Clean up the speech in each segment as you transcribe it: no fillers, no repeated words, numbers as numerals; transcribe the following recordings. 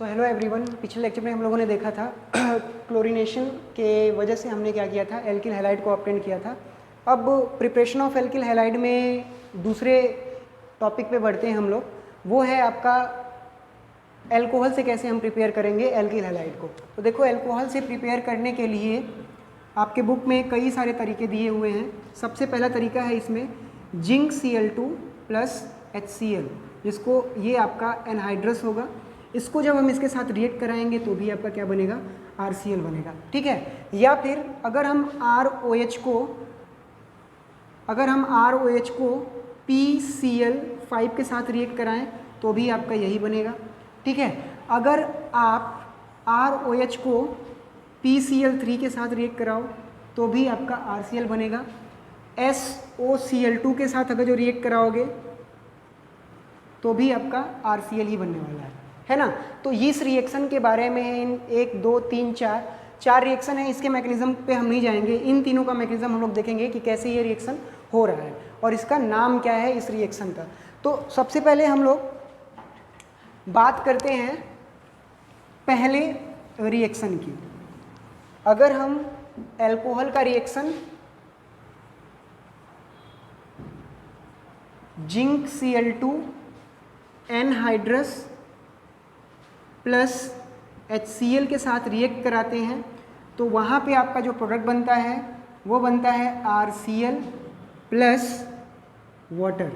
So hello everyone, पिछले lecture में हम लोगों ने देखा था क्लोरीनेशन के वजह से हमने क्या किया था, एल्किल हैलाइड को ऑब्टेन किया था। अब प्रिपरेशन ऑफ एल्किल हैलाइड में दूसरे टॉपिक पे बढ़ते हैं हम लोग। वो है आपका एल्कोहल से कैसे हम प्रिपेयर करेंगे एल्किल हैलाइड को। तो देखो, एल्कोहल से प्रिपेयर करने के लिए आपके बुक में कई सारे तरीके दिए हुए हैं। सबसे पहला तरीका है इसमें जिंक Cl2 प्लस HCl, जिसको ये आपका एनहाइड्रस होगा। इसको जब हम इसके साथ रिएक्ट कराएंगे तो भी आपका क्या बनेगा, RCl बनेगा, ठीक है। या फिर अगर हम ROH को PCl5 के साथ रिएक्ट कराएं तो भी आपका यही बनेगा, ठीक है। अगर आप ROH को PCl3 के साथ रिएक्ट कराओ तो भी आपका RCl बनेगा। SOCl2 के साथ अगर जो रिएक्ट कराओगे तो भी आपका RCl ही बनने वाला है ना। तो इस रिएक्शन के बारे में इन 1 2 3 4 रिएक्शन है। इसके मैकेनिज्म पे हम नहीं जाएंगे, इन तीनों का मैकेनिज्म हम लोग देखेंगे कि कैसे ये रिएक्शन हो रहा है और इसका नाम क्या है इस रिएक्शन का। तो सबसे पहले हम लोग बात करते हैं पहले रिएक्शन की। अगर हम एल्कोहल का reaction zinc Cl2 anhydrous plus HCl के साथ रिएक्ट कराते हैं तो वहाँ पे आपका जो प्रोडक्ट बनता है वो बनता है RCl प्लस वाटर।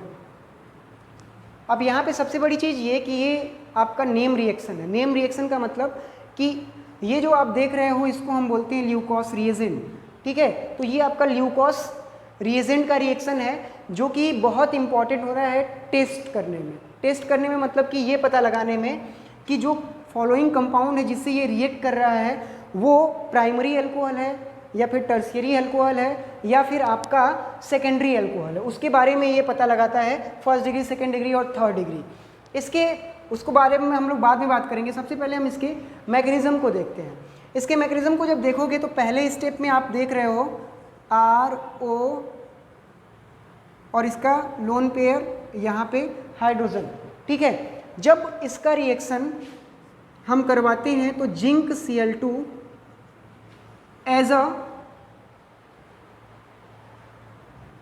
अब यहाँ पे सबसे बड़ी चीज़ ये कि ये आपका नेम रिएक्शन है। नेम रिएक्शन का मतलब कि ये जो आप देख रहे हो इसको हम बोलते हैं ल्यूकोस रिएजेंट, ठीक है। तो ये आपका ल्यूकोस रिएजेंट का रिएक्शन है जो कि बहुत इंपॉर्टेंट हो रहा है टेस्ट करने में मतलब कि ये पता लगाने में कि जो फॉलोइंग कंपाउंड है जिससे ये रिएक्ट कर रहा है वो प्राइमरी अल्कोहल है या फिर टर्शियरी अल्कोहल है या फिर आपका सेकेंडरी अल्कोहल है। उसके बारे में ये पता लगाता है, फर्स्ट डिग्री, सेकेंड डिग्री और थर्ड डिग्री। उसको बारे में हम लोग बाद में बात करेंगे। सबसे पहले हम इसके मैकेनिज्म को देखते हैं। इसके मैकेनिज्म को जब देखोगे तो पहले स्टेप में आप देख रहे हो RO और इसका लोन पेयर यहाँ पे हाइड्रोजन, ठीक है। जब इसका रिएक्शन हम करवाते हैं तो zinc Cl2 as a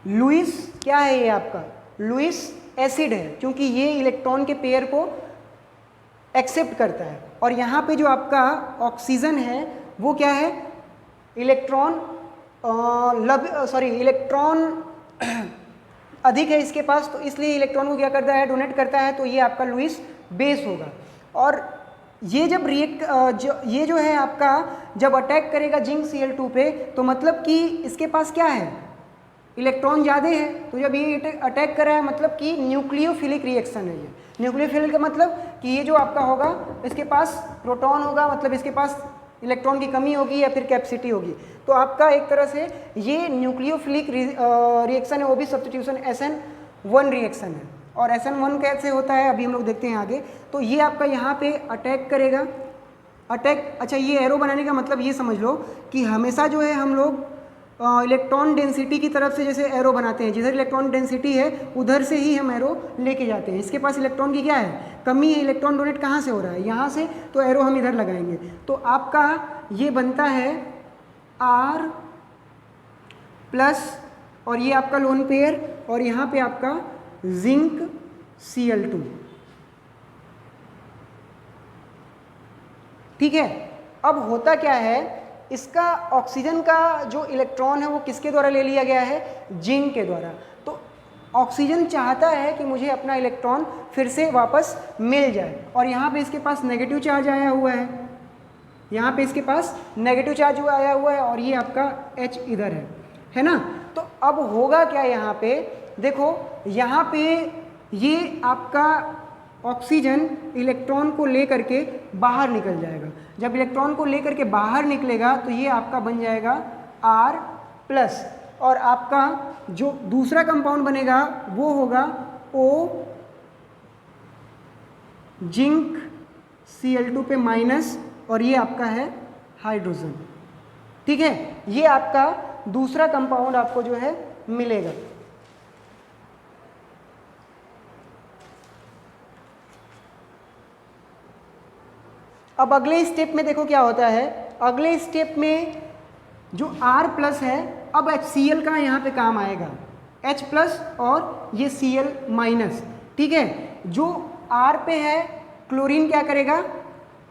Lewis, क्या है ये आपका लुईस एसिड है, क्योंकि ये इलेक्ट्रॉन के पेयर को एक्सेप्ट करता है। और यहाँ पे जो आपका ऑक्सीजन है वो क्या है, इलेक्ट्रॉन अधिक है इसके पास, तो इसलिए इलेक्ट्रॉन को क्या करता है, डोनेट करता है। तो ये आपका लुईस बेस होगा। और ये जब ये जो है आपका जब अटैक करेगा जिंक Cl2 पे तो मतलब कि इसके पास क्या है, इलेक्ट्रॉन ज़्यादा है। तो जब ये अटैक कर रहा है मतलब कि न्यूक्लियोफिलिक रिएक्शन है। ये न्यूक्लियोफिलिक का मतलब कि ये जो आपका होगा इसके पास प्रोटॉन होगा, मतलब इसके पास इलेक्ट्रॉन की कमी होगी या फिर कैपेसिटी होगी। तो आपका एक तरह से ये न्यूक्लियोफिलिक रिएक्शन है, वो भी सब्स्टिट्यूशन SN1 रिएक्शन है। और SN1 कैसे होता है अभी हम लोग देखते हैं आगे। तो ये आपका यहाँ पे अटैक करेगा, अच्छा ये एरो बनाने का मतलब ये समझ लो कि हमेशा जो है हम लोग इलेक्ट्रॉन डेंसिटी की तरफ से जैसे एरो बनाते हैं, जिधर इलेक्ट्रॉन डेंसिटी है उधर से ही हम एरो लेके जाते हैं। इसके पास इलेक्ट्रॉन की क्या है, कमी है, इलेक्ट्रॉन डोनेट कहाँ से हो रहा है, यहाँ से, तो एरो हम इधर लगाएंगे। तो आपका ये बनता है R प्लस और ये आपका लोन पेयर और यहाँ पे आपका जिंक Cl2, ठीक है। अब होता क्या है, इसका ऑक्सीजन का जो इलेक्ट्रॉन है वो किसके द्वारा ले लिया गया है, जिंक के द्वारा। तो ऑक्सीजन चाहता है कि मुझे अपना इलेक्ट्रॉन फिर से वापस मिल जाए और यहाँ पे इसके पास नेगेटिव चार्ज आया हुआ है, यहाँ पे इसके पास नेगेटिव चार्ज आया हुआ है और ये आपका H इधर है ना। तो अब होगा क्या, यहाँ पे देखो, यहाँ पे ये आपका ऑक्सीजन इलेक्ट्रॉन को लेकर के बाहर निकल जाएगा। जब इलेक्ट्रॉन को लेकर के बाहर निकलेगा तो ये आपका बन जाएगा R प्लस और आपका जो दूसरा कंपाउंड बनेगा वो होगा O जिंक Cl2 पे माइनस और ये आपका है हाइड्रोजन, ठीक है। ये आपका दूसरा कंपाउंड आपको जो है मिलेगा। अब अगले स्टेप में देखो क्या होता है, अगले स्टेप में जो R प्लस है, अब HCl का यहाँ पे काम आएगा, H प्लस और ये Cl माइनस, ठीक है। जो R पे है क्लोरीन क्या करेगा,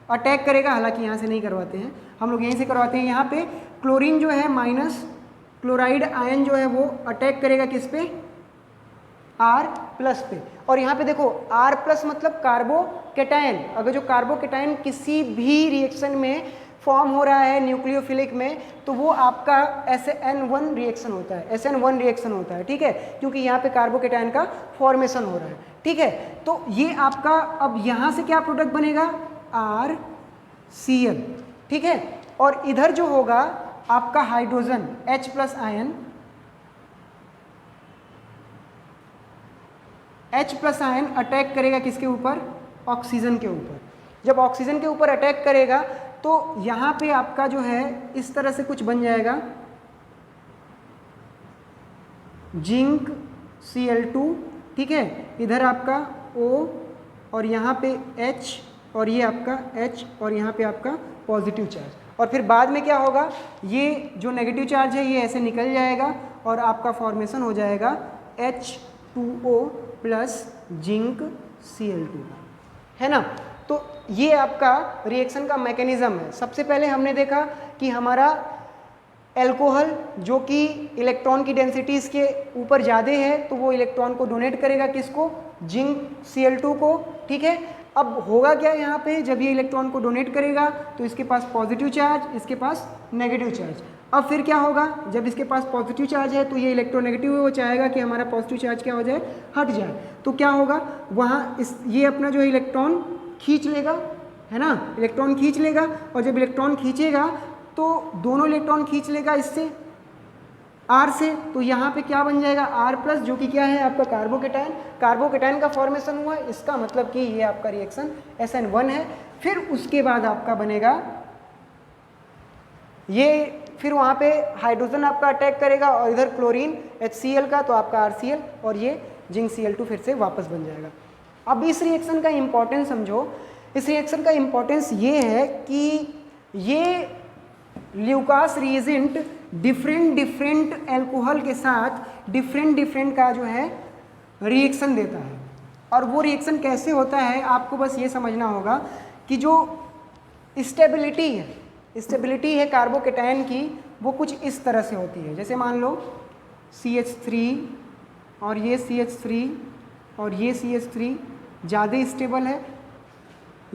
अटैक करेगा, हालांकि यहाँ से नहीं करवाते हैं हम लोग, यहीं से करवाते हैं। यहाँ पे क्लोरीन जो है माइनस क्लोराइड आयन जो है वो अटैक करेगा किस पे, R प्लस पे। और यहाँ पे देखो R प्लस मतलब कार्बोकेटायन, अगर जो कार्बोकेटायन किसी भी रिएक्शन में फॉर्म हो रहा है न्यूक्लियोफिलिक में, तो वो आपका SN1 रिएक्शन होता है, SN1 रिएक्शन होता है, ठीक है, क्योंकि यहाँ पे कार्बोकेटायन का फॉर्मेशन हो रहा है, ठीक है। तो ये आपका अब यहाँ से क्या प्रोडक्ट बनेगा, RCl, ठीक है। और इधर जो होगा आपका hydrogen H plus ion, H plus ion attack करेगा किसके ऊपर, ऑक्सीजन के ऊपर। जब ऑक्सीजन के ऊपर अटैक करेगा तो यहाँ पे आपका जो है इस तरह से कुछ बन जाएगा, जिंक Cl2, ठीक है, इधर आपका O और यहाँ पे H और ये आपका H और यहाँ पे आपका पॉजिटिव चार्ज। और फिर बाद में क्या होगा, ये जो नेगेटिव चार्ज है ये ऐसे निकल जाएगा और आपका फॉर्मेशन हो जाएगा H2O प्लस जिंक Cl2, है ना। तो ये आपका रिएक्शन का मैकेनिज्म है। सबसे पहले हमने देखा कि हमारा एल्कोहल जो कि इलेक्ट्रॉन की डेंसिटी इसके ऊपर ज़्यादा है तो वो इलेक्ट्रॉन को डोनेट करेगा किसको, जिंक Cl2 को, ठीक है। अब होगा क्या यहाँ पे, जब ये इलेक्ट्रॉन को डोनेट करेगा तो इसके पास पॉजिटिव चार्ज, इसके पास नेगेटिव चार्ज। अब फिर क्या होगा, जब इसके पास पॉजिटिव चार्ज है तो ये इलेक्ट्रोनेगेटिव है, वो चाहेगा कि हमारा पॉजिटिव चार्ज क्या हो जाए, हट जाए। तो क्या होगा, वहाँ ये अपना जो है इलेक्ट्रॉन खींच लेगा, है ना, इलेक्ट्रॉन खींच लेगा। और जब इलेक्ट्रॉन खींचेगा तो दोनों इलेक्ट्रॉन खींच लेगा इससे, R से, तो यहाँ पे क्या बन जाएगा, R प्लस, जो कि क्या है आपका कार्बोकेटायन। कार्बोकेटायन का फॉर्मेशन हुआ, इसका मतलब कि ये आपका रिएक्शन SN1 है। फिर उसके बाद आपका बनेगा ये, फिर वहाँ पे हाइड्रोजन आपका अटैक करेगा और इधर क्लोरीन HCl का, तो आपका RCl और ये जिंक Cl2 फिर से वापस बन जाएगा। अब इस रिएक्शन का इम्पोर्टेंस समझो। इस रिएक्शन का इम्पोर्टेंस ये है कि ये ल्यूकास रिएजेंट डिफरेंट एल्कोहल के साथ डिफरेंट का जो है रिएक्शन देता है। और वो रिएक्शन कैसे होता है, आपको बस ये समझना होगा कि जो स्टेबिलिटी है कार्बोकेटायन की, वो कुछ इस तरह से होती है। जैसे मान लो CH3 और ये CH3 और ये CH3 ज़्यादा स्टेबल है,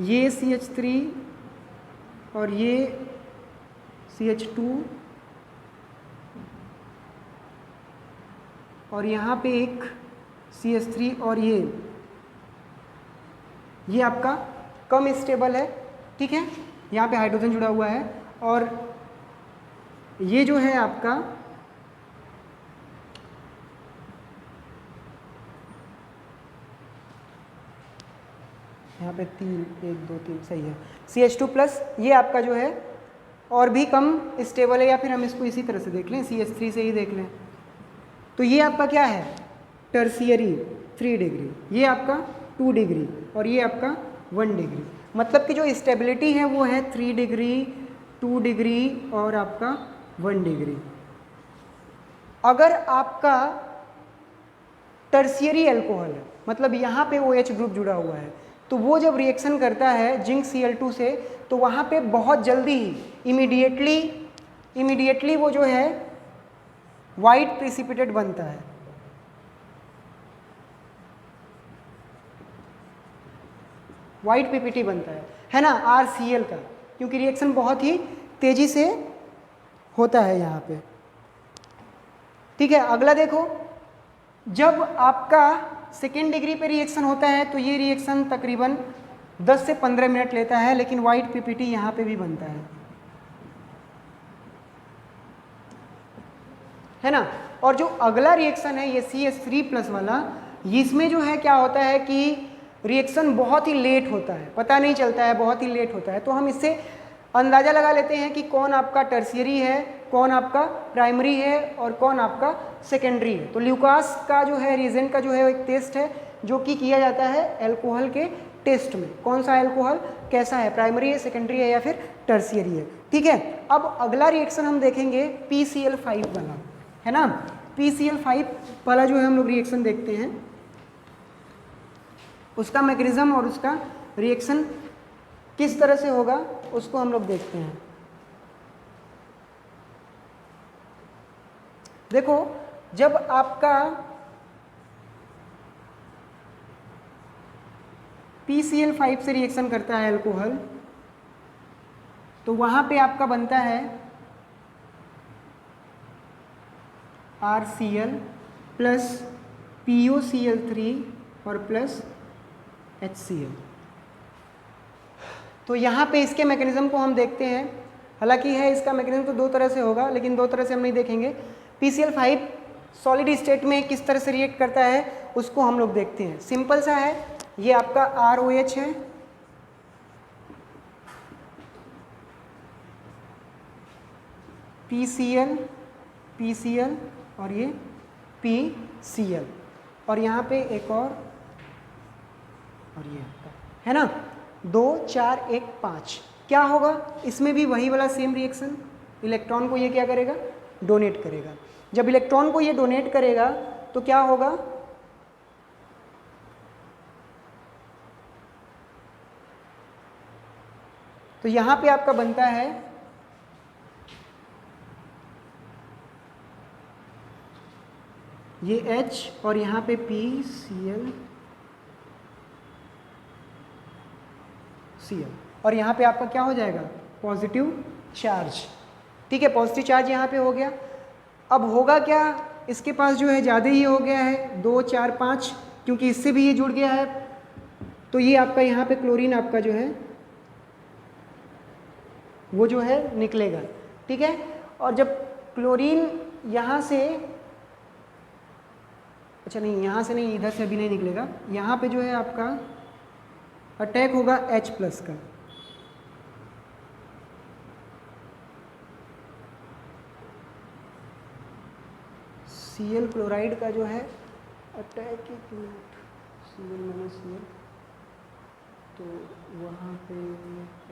ये CH3 और ये CH2 और यहाँ पे एक CH3 और ये आपका कम स्टेबल है, ठीक है, यहाँ पे हाइड्रोजन जुड़ा हुआ है। और ये जो है आपका यहाँ पे 3 1 2 3 सही है, CH2 प्लस, ये आपका जो है और भी कम स्टेबल है, या फिर हम इसको इसी तरह से देख लें, CH3 से ही देख लें। तो ये आपका क्या है, टर्शियरी 3 डिग्री, ये आपका 2 डिग्री और ये आपका 1 डिग्री। मतलब कि जो स्टेबिलिटी है वो है 3 डिग्री, 2 डिग्री और आपका 1 डिग्री। अगर आपका टर्शियरी एल्कोहल है, मतलब यहाँ पे OH ग्रुप जुड़ा हुआ है, तो वो जब रिएक्शन करता है जिंक Cl2 से, तो वहाँ पे बहुत जल्दी ही इमीडिएटली वो जो है वाइट प्रेसिपिटेट बनता है। वाइट पीपीटी बनता है ना, RCl का, क्योंकि रिएक्शन बहुत ही तेजी से होता है यहाँ पे, ठीक है। अगला देखो, जब आपका सेकेंड डिग्री पे रिएक्शन होता है तो ये रिएक्शन तकरीबन 10 से 15 मिनट लेता है, लेकिन वाइट पीपीटी यहाँ पे भी बनता है ना। और जो अगला रिएक्शन है ये CH3 प्लस वाला, इसमें जो है क्या होता है कि रिएक्शन बहुत ही लेट होता है, पता नहीं चलता है, बहुत ही लेट होता है। तो हम इससे अंदाज़ा लगा लेते हैं कि कौन आपका टर्शियरी है, कौन आपका प्राइमरी है और कौन आपका सेकेंडरी है। तो ल्यूकास का जो है रिएजेंट का जो है एक टेस्ट है जो कि किया जाता है एल्कोहल के टेस्ट में, कौन सा अल्कोहल कैसा है, प्राइमरी है, सेकेंडरी है या फिर टर्शियरी है। ठीक है, अब अगला रिएक्शन हम देखेंगे PCl5 वाला, है ना। PCl5 वाला जो है हम लोग रिएक्शन देखते हैं, उसका मैकेनिज्म और उसका रिएक्शन किस तरह से होगा उसको हम लोग देखते हैं। देखो, जब आपका PCl5 से रिएक्शन करता है अल्कोहल, तो वहां पे आपका बनता है RCl प्लस POCl3 और प्लस HCl। तो यहाँ पे इसके मैकेनिज्म को हम देखते हैं। हालांकि है इसका मैकेनिज्म तो दो तरह से होगा, लेकिन दो तरह से हम नहीं देखेंगे। PCl5 सॉलिड स्टेट में किस तरह से रिएक्ट करता है उसको हम लोग देखते हैं। सिंपल सा है, ये आपका ROH है, PCl और ये PCl, और यहाँ पे एक और ये आपका है ना 2 4 1 5। क्या होगा इसमें भी वही वाला सेम रिएक्शन, इलेक्ट्रॉन को ये क्या करेगा, डोनेट करेगा। जब इलेक्ट्रॉन को ये डोनेट करेगा तो क्या होगा, तो यहां पे आपका बनता है ये H और यहां पे PCl और यहाँ पे आपका क्या हो जाएगा, पॉजिटिव चार्ज। ठीक है, पॉजिटिव चार्ज यहाँ पे हो गया। अब होगा क्या, इसके पास जो है ज़्यादा ही हो गया है 2 4 5, क्योंकि इससे भी ये जुड़ गया है। तो ये आपका यहाँ पे क्लोरीन आपका जो है वो जो है निकलेगा। ठीक है, और जब क्लोरीन यहाँ से, अच्छा नहीं यहाँ से नहीं, इधर से अभी नहीं निकलेगा, यहाँ पे जो है आपका अटैक होगा H प्लस का। Cl क्लोराइड का जो है अटैक, Cl-Cl, तो वहाँ पे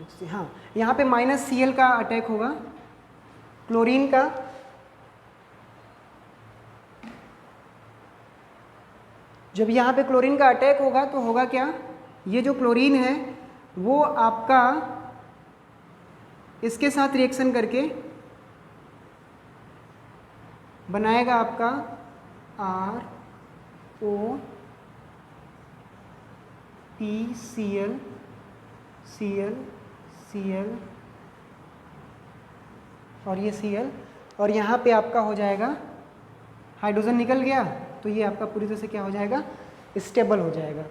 HC, हाँ यहाँ पे -Cl का अटैक होगा क्लोरीन का। जब यहाँ पे क्लोरीन का अटैक होगा तो होगा क्या, ये जो क्लोरीन है वो आपका इसके साथ रिएक्शन करके बनाएगा आपका ROPCl Cl और ये Cl, और यहाँ पे आपका हो जाएगा हाइड्रोजन निकल गया, तो ये आपका पूरी तरह से क्या हो जाएगा, स्टेबल हो जाएगा।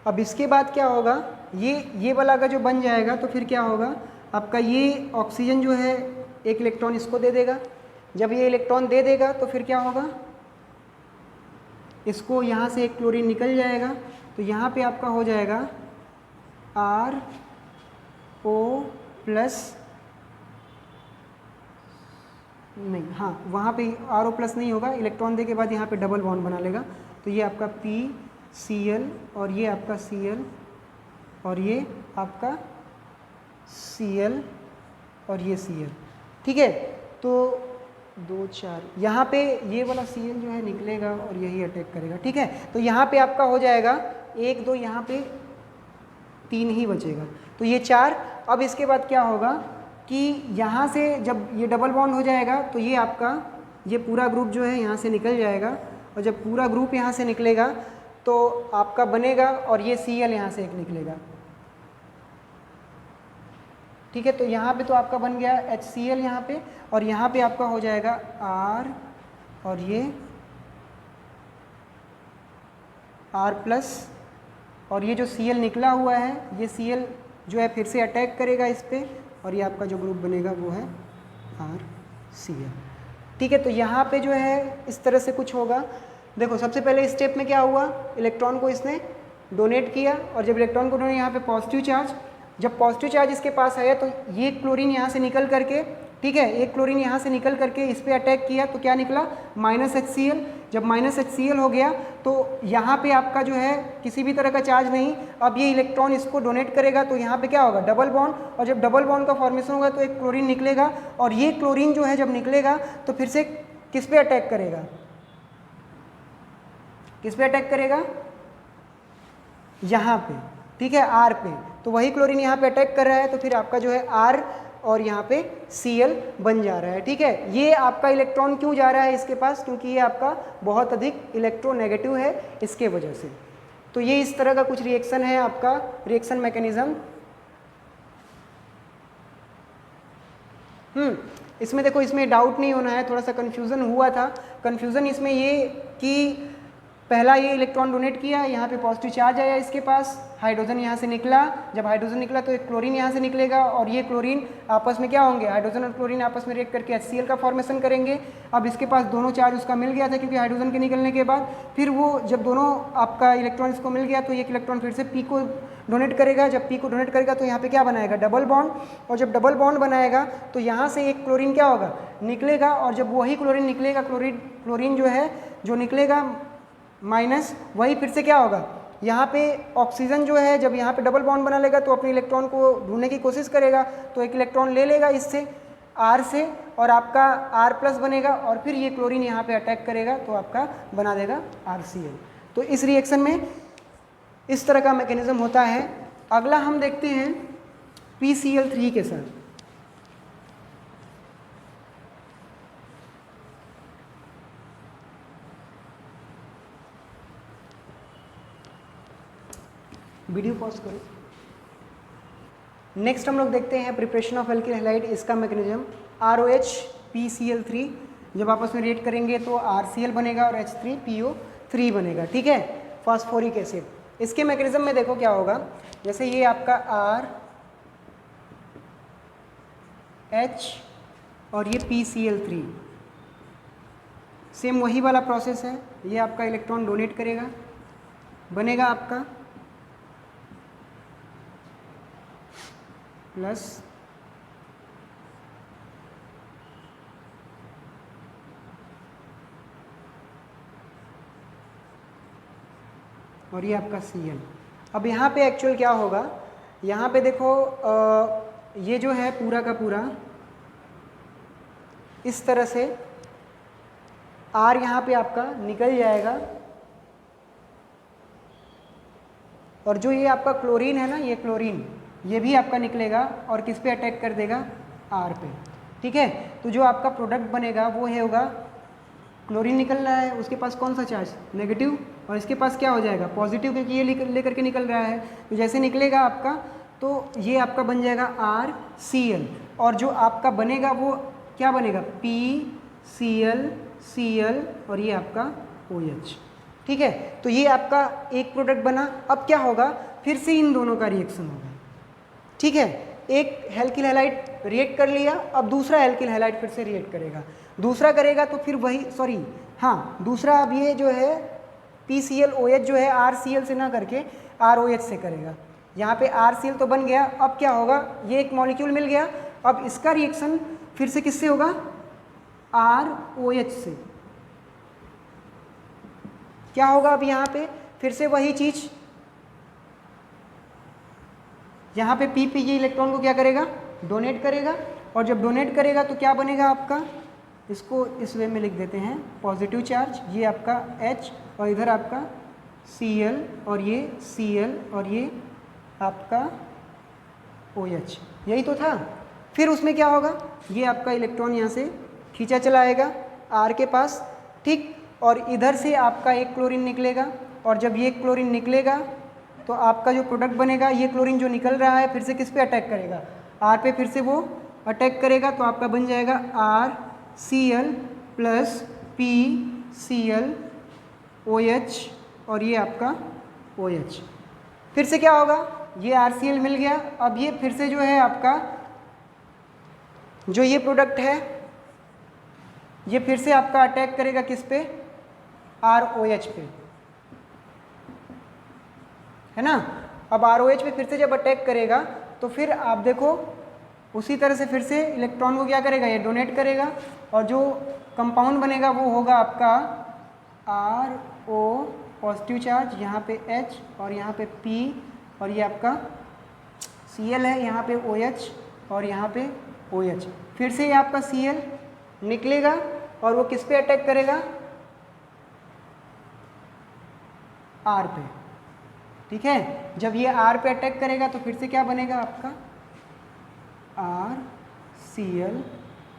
अब इसके बाद क्या होगा, ये वाला का जो बन जाएगा तो फिर क्या होगा, आपका ये ऑक्सीजन जो है एक इलेक्ट्रॉन इसको दे देगा। जब ये इलेक्ट्रॉन दे देगा तो फिर क्या होगा, इसको यहाँ से एक क्लोरीन निकल जाएगा, तो यहाँ पे आपका हो जाएगा RO प्लस, नहीं हाँ वहाँ पे RO प्लस नहीं होगा, इलेक्ट्रॉन दे के बाद यहाँ पे डबल बॉन्ड बना लेगा, तो ये आपका PCl और ये आपका Cl और ये आपका Cl और ये Cl। ठीक है, तो 2 4 यहाँ पे ये वाला Cl जो है निकलेगा और यही अटैक करेगा। ठीक है, तो यहाँ पे आपका हो जाएगा 1 2, यहाँ पे 3 ही बचेगा, तो ये 4। अब इसके बाद क्या होगा कि यहाँ से जब ये डबल बॉन्ड हो जाएगा तो ये आपका ये पूरा ग्रुप जो है यहाँ से निकल जाएगा, और जब पूरा ग्रुप यहाँ से निकलेगा तो आपका बनेगा, और ये Cl यहाँ से एक निकलेगा। ठीक है, तो यहाँ पे तो आपका बन गया HCl यहाँ पे, और यहाँ पे आपका हो जाएगा R और ये R प्लस, और ये जो Cl निकला हुआ है ये Cl जो है फिर से अटैक करेगा इस पर, और ये आपका जो ग्रुप बनेगा वो है RCl। ठीक है, तो यहाँ पे जो है इस तरह से कुछ होगा। देखो सबसे पहले स्टेप में क्या हुआ, इलेक्ट्रॉन को इसने डोनेट किया, और जब इलेक्ट्रॉन को डोनेट, यहाँ पे पॉजिटिव चार्ज, जब पॉजिटिव चार्ज इसके पास आया तो ये क्लोरीन यहाँ से निकल करके, ठीक है, एक क्लोरीन यहाँ से निकल करके इस पर अटैक किया तो क्या निकला, -HCl। जब -HCl हो गया तो यहाँ पे आपका जो है किसी भी तरह का चार्ज नहीं, अब ये इलेक्ट्रॉन इसको डोनेट करेगा तो यहाँ पे क्या होगा, डबल बॉन्ड, और जब डबल बॉन्ड का फॉर्मेशन होगा तो एक क्लोरीन निकलेगा, और ये क्लोरीन जो है जब निकलेगा तो फिर से किस पे अटैक करेगा, किस पे अटैक करेगा, यहाँ पे, ठीक है, R पे। तो वही क्लोरीन यहाँ पे अटैक कर रहा है तो फिर आपका जो है R और यहाँ पे Cl बन जा रहा है, ठीक है। ये आपका इलेक्ट्रॉन क्यों जा रहा है इसके पास, क्योंकि ये आपका बहुत अधिक इलेक्ट्रोनेगेटिव है इसके वजह से। तो ये इस तरह का कुछ रिएक्शन है आपका, रिएक्शन मैकेनिज्म। इसमें देखो, इसमें डाउट नहीं होना है, थोड़ा सा कन्फ्यूज़न हुआ था। कन्फ्यूज़न इसमें ये कि पहला ये इलेक्ट्रॉन डोनेट किया, यहाँ पे पॉजिटिव चार्ज आया इसके पास, हाइड्रोजन यहाँ से निकला, जब हाइड्रोजन निकला तो एक क्लोरीन यहाँ से निकलेगा, और ये क्लोरीन आपस में क्या होंगे, हाइड्रोजन और क्लोरीन आपस में रिएक्ट करके HCl का फॉर्मेशन करेंगे। अब इसके पास दोनों चार्ज उसका मिल गया था क्योंकि हाइड्रोजन के निकलने के बाद, फिर वो जब दोनों आपका इलेक्ट्रॉन इसको मिल गया तो एक इलेक्ट्रॉन फिर से P को डोनेट करेगा, जब P को डोनेट करेगा तो यहाँ पे क्या बनाएगा, डबल बॉन्ड, और जब डबल बॉन्ड बनाएगा तो यहाँ से एक क्लोरीन क्या होगा, निकलेगा, और जब वही क्लोरीन निकलेगा, क्लोरीन जो है जो निकलेगा माइनस, वही फिर से क्या होगा, यहाँ पे ऑक्सीजन जो है जब यहाँ पे डबल बॉन्ड बना लेगा तो अपने इलेक्ट्रॉन को ढूंढने की कोशिश करेगा, तो एक इलेक्ट्रॉन ले लेगा इससे R से, और आपका R+ बनेगा, और फिर ये क्लोरीन यहाँ पे अटैक करेगा तो आपका बना देगा RCl। तो इस रिएक्शन में इस तरह का मैकेनिज्म होता है। अगला हम देखते हैं PCl3 के साथ। वीडियो पॉज करो। नेक्स्ट हम लोग देखते हैं प्रिपरेशन ऑफ एल्किल हैलाइड, इसका मैकेनिज्म। ROH PCl3 जब आपस में रिएक्ट करेंगे तो RCl बनेगा और H3PO3 बनेगा, ठीक है, फास्फोरिक एसिड। इसके मैकेनिज्म में देखो क्या होगा, जैसे ये आपका RH और ये PCl3, सेम वही वाला प्रोसेस है। ये आपका इलेक्ट्रॉन डोनेट करेगा, बनेगा आपका प्लस, और ये आपका Cl। अब यहाँ पे एक्चुअल क्या होगा, यहाँ पे देखो ये जो है पूरा का पूरा इस तरह से R यहाँ पे आपका निकल जाएगा, और जो ये आपका क्लोरीन है ना, ये क्लोरीन ये भी आपका निकलेगा और किस पे अटैक कर देगा, R पे, ठीक है। तो जो आपका प्रोडक्ट बनेगा वो है होगा, क्लोरीन निकल रहा है, उसके पास कौन सा चार्ज, नेगेटिव, और इसके पास क्या हो जाएगा, पॉजिटिव, क्योंकि ये लेकर के निकल रहा है। तो जैसे निकलेगा आपका तो ये आपका बन जाएगा RCl, और जो आपका बनेगा वो क्या बनेगा, PCl और ये आपका OH, ठीक है। तो ये आपका एक प्रोडक्ट बना। अब क्या होगा, फिर से इन दोनों का रिएक्शन होगा, ठीक है। एक एल्किल हैलाइड रिएक्ट कर लिया, अब दूसरा एल्किल हैलाइड फिर से रिएक्ट करेगा, दूसरा करेगा तो फिर वही, दूसरा अब ये जो है PClOH जो है RCl से ना करके ROH से करेगा। यहाँ पे RCl तो बन गया, अब क्या होगा, ये एक मॉलिक्यूल मिल गया, अब इसका रिएक्शन फिर से किससे होगा, ROH से। क्या होगा अब यहाँ पे फिर से वही चीज, यहाँ पे P इलेक्ट्रॉन को क्या करेगा, डोनेट करेगा, और जब डोनेट करेगा तो क्या बनेगा आपका, इसको इस वे में लिख देते हैं, पॉजिटिव चार्ज, ये आपका H और इधर आपका Cl और ये Cl और ये आपका OH, यही तो था। फिर उसमें क्या होगा, ये आपका इलेक्ट्रॉन यहाँ से खींचा चला आएगा R के पास, ठीक, और इधर से आपका एक क्लोरीन निकलेगा, और जब ये क्लोरीन निकलेगा तो आपका जो प्रोडक्ट बनेगा, ये क्लोरीन जो निकल रहा है फिर से किस पे अटैक करेगा, R पे फिर से वो अटैक करेगा, तो आपका बन जाएगा RCl प्लस PCl OH और ये आपका OH। फिर से क्या होगा, ये RCl मिल गया, अब ये फिर से जो है आपका जो ये प्रोडक्ट है ये फिर से आपका अटैक करेगा किस पे, ROH पे, है ना। अब ROH पे फिर से जब अटैक करेगा तो फिर आप देखो उसी तरह से फिर से इलेक्ट्रॉन को क्या करेगा, ये डोनेट करेगा और जो कंपाउंड बनेगा वो होगा आपका RO पॉजिटिव चार्ज, यहाँ पे H और यहाँ पे P और ये आपका Cl है, यहाँ पे OH और यहाँ पे OH। फिर से ये आपका Cl निकलेगा और वो किस पे अटैक करेगा, R पे, ठीक है। जब ये R पे अटैक करेगा तो फिर से क्या बनेगा आपका RCl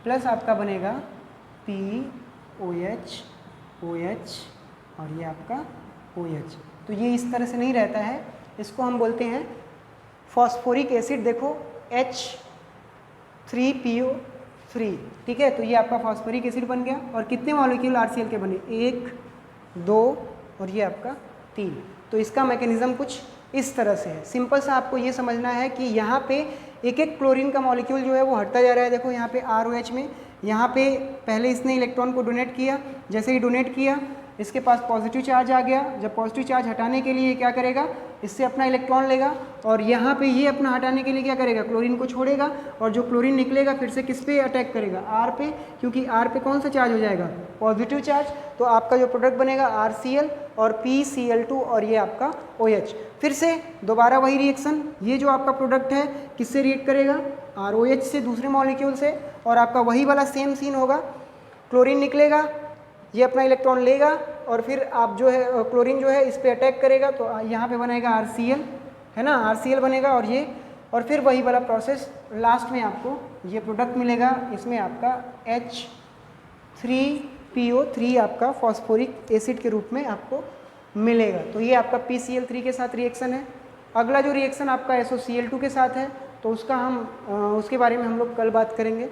प्लस आपका बनेगा POH OH और ये आपका OH। तो ये इस तरह से नहीं रहता है, इसको हम बोलते हैं फॉस्फोरिक एसिड। देखो H3PO3, ठीक है। तो ये आपका फॉस्फोरिक एसिड बन गया और कितने मॉलिक्यूल RCl के बने, 1 2 और ये आपका 3। तो इसका मैकेनिज्म कुछ इस तरह से है। सिंपल सा आपको ये समझना है कि यहाँ पे एक एक क्लोरीन का मॉलिक्यूल जो है वो हटता जा रहा है। देखो यहाँ पे ROH में, यहाँ पे पहले इसने इलेक्ट्रॉन को डोनेट किया, जैसे ही डोनेट किया इसके पास पॉजिटिव चार्ज आ गया। जब पॉजिटिव चार्ज हटाने के लिए क्या करेगा, इससे अपना इलेक्ट्रॉन लेगा और यहाँ पे ये अपना हटाने के लिए क्या करेगा, क्लोरीन को छोड़ेगा और जो क्लोरीन निकलेगा फिर से किस पे अटैक करेगा, R पे, क्योंकि R पे कौन सा चार्ज हो जाएगा, पॉजिटिव चार्ज। तो आपका जो प्रोडक्ट बनेगा RCl और PCl2 और ये आपका OH। फिर से दोबारा वही रिएक्शन, ये जो आपका प्रोडक्ट है किससे रिएक्ट करेगा, ROH से, दूसरे मॉलिक्यूल से, और आपका वही वाला सेम सीन होगा। क्लोरीन निकलेगा, ये अपना इलेक्ट्रॉन लेगा और फिर आप जो है क्लोरीन जो है इस पे अटैक करेगा तो यहाँ पे बनेगा RCl, है ना, RCl बनेगा और ये, और फिर वही वाला प्रोसेस, लास्ट में आपको ये प्रोडक्ट मिलेगा। इसमें आपका H3PO3 आपका फॉस्फोरिक एसिड के रूप में आपको मिलेगा। तो ये आपका PCl3 के साथ रिएक्शन है। अगला जो रिएक्शन आपका SOCl2 के साथ है तो उसका हम उसके बारे में हम लोग कल बात करेंगे।